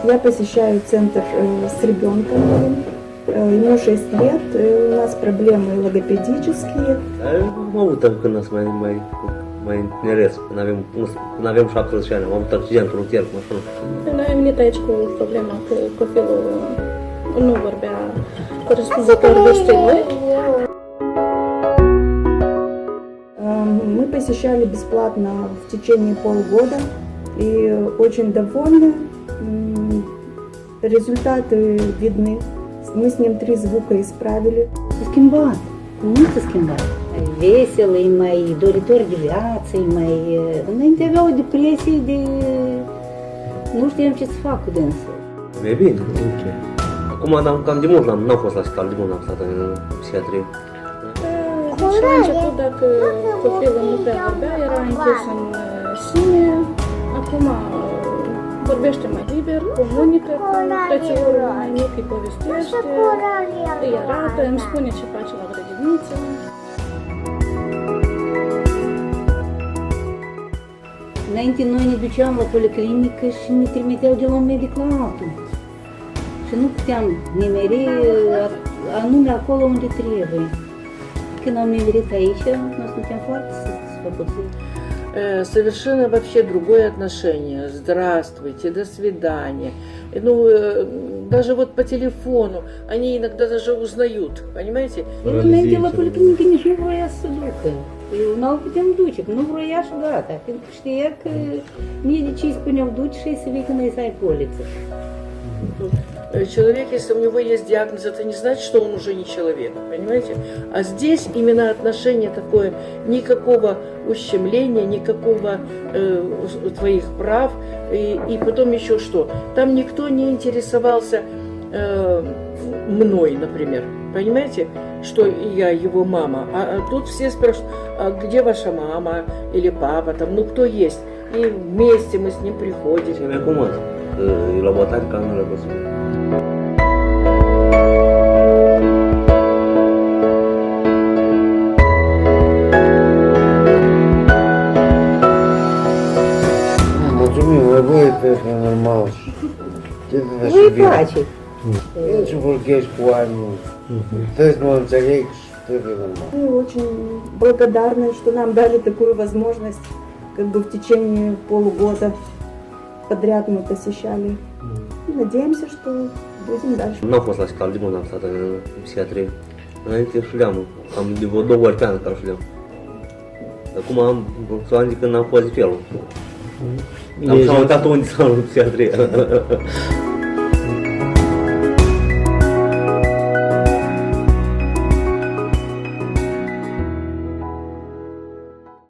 Я посещаю центр с ребенком, ему 6 лет, у нас проблемы логопедические. Am avut când mai tineret, când aveam 17 ani, am avut accident rutier cu mașină. Noi am venit aici cu problema că copilul nu vorbea corespunzător destinului. Мы посещали бесплатно в течение полгода и очень довольны. Результаты видны. Мы с ним 3 звука исправили. Schimbat, mult s-a schimbat. Vesel, e mai doritor de viață, e mai... Înainte avea o depresie de... Nu știam ce să fac cu dânsul. E bine, ok. Acum cam de mult n-am fost la spital, de mult n-am stat în psihiatrie. Deci la început, dacă copilul nu prea vorbea, era închis în sine. Acum vorbește mai liber, comunică cu frățiorul mai mic, îi povestește, îi arată, îmi spune ce face la grădiniță. Înainte noi ne duceam la policlinică și ne trimiteau de la un medic la altul. Și nu puteam nimeri anume acolo unde trebuie. Când am nimerit aici, noi suntem foarte spăcuții. Совершенно вообще другое отношение. Здравствуйте, до свидания. Ну, даже вот по телефону они иногда даже узнают, понимаете? Înainte la poliklinică nici nu vroia să ducă. Nu putem duce, că nu vroia și gata. Pentru că știa că medicii îi spuneau duce și să vii când îi să ai poliță. Человек, если у него есть диагноз, это не значит, что он уже не человек, понимаете? А здесь именно отношение такое, никакого ущемления, никакого твоих прав, и потом еще что. Там никто не интересовался мной, например, понимаете, что я его мама. А тут все спрашивают, а где ваша мама или папа, там, ну кто есть. И вместе мы с ним приходим. Și mi-acum, e la bătari ca nu le văzut. Mulțumim, voi este normal. Ce de Voi îi place. Eu ce vorbești cu oamenii, trebuie să mă înțeleg și trebuie normal. Мы очень благодарны, что нам дали такую возможность, как бы в течение полугода подряд мы посещали. И надеемся, что будем дальше. N-am fost la spital, de mult n-am stat în psihiatrie. Înainte șuleam, am de vreo 2 ori pe an care șuleam. Acum am, să am zis că n-am fost de felul. Am uitat unde s-am în psihiatrie.